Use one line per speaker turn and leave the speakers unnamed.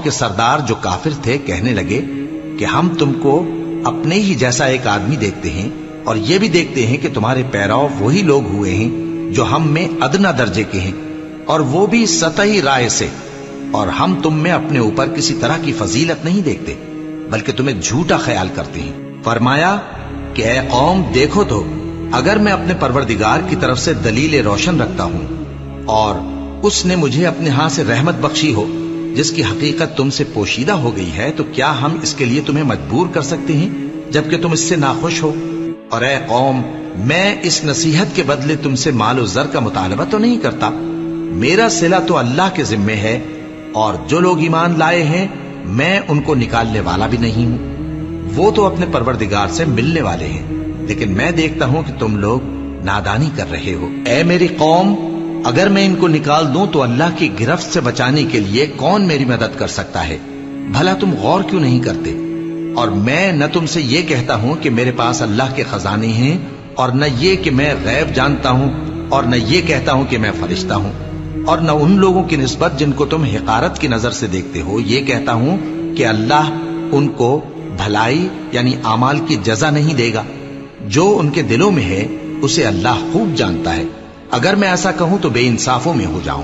کے سردار جو کافر تھے کہنے لگے کہ ہم تم کو اپنے ہی جیسا ایک آدمی دیکھتے ہیں اور یہ بھی دیکھتے ہیں کہ تمہارے پیراؤ وہی لوگ ہوئے ہیں جو ہم میں ادنا درجے کے ہیں، اور وہ بھی سطحی رائے سے، اور ہم تم میں اپنے اوپر کسی طرح کی فضیلت نہیں دیکھتے بلکہ تمہیں جھوٹا خیال کرتے ہیں۔ فرمایا کہ اے قوم دیکھو تو، اگر میں اپنے پروردگار کی طرف سے دلیل روشن رکھتا ہوں اور اس نے مجھے اپنے ہاں سے رحمت بخشی ہو جس کی حقیقت تم سے پوشیدہ ہو گئی ہے، تو کیا ہم اس کے لیے تمہیں مجبور کر سکتے ہیں جبکہ تم اس سے ناخوش ہو؟ اور اے قوم، میں اس نصیحت کے بدلے تم سے مال و زر کا مطالبہ تو نہیں کرتا، میرا صلہ تو اللہ کے ذمے ہے، اور جو لوگ ایمان لائے ہیں میں ان کو نکالنے والا بھی نہیں ہوں، وہ تو اپنے پروردگار سے ملنے والے ہیں، لیکن میں دیکھتا ہوں کہ تم لوگ نادانی کر رہے ہو۔ اے میری قوم، اگر میں ان کو نکال دوں تو اللہ کی گرفت سے بچانے کے لیے کون میری مدد کر سکتا ہے؟ بھلا تم غور کیوں نہیں کرتے؟ اور میں نہ تم سے یہ کہتا ہوں کہ میرے پاس اللہ کے خزانے ہیں، اور نہ یہ کہ میں غیب جانتا ہوں، اور نہ یہ کہتا ہوں کہ میں فرشتہ ہوں، اور نہ ان لوگوں کی نسبت جن کو تم حقارت کی نظر سے دیکھتے ہو یہ کہتا ہوں کہ اللہ ان کو بھلائی یعنی اعمال کی جزا نہیں دے گا۔ جو ان کے دلوں میں ہے اسے اللہ خوب جانتا ہے۔ اگر میں ایسا کہوں تو بے انصافوں میں ہو جاؤں۔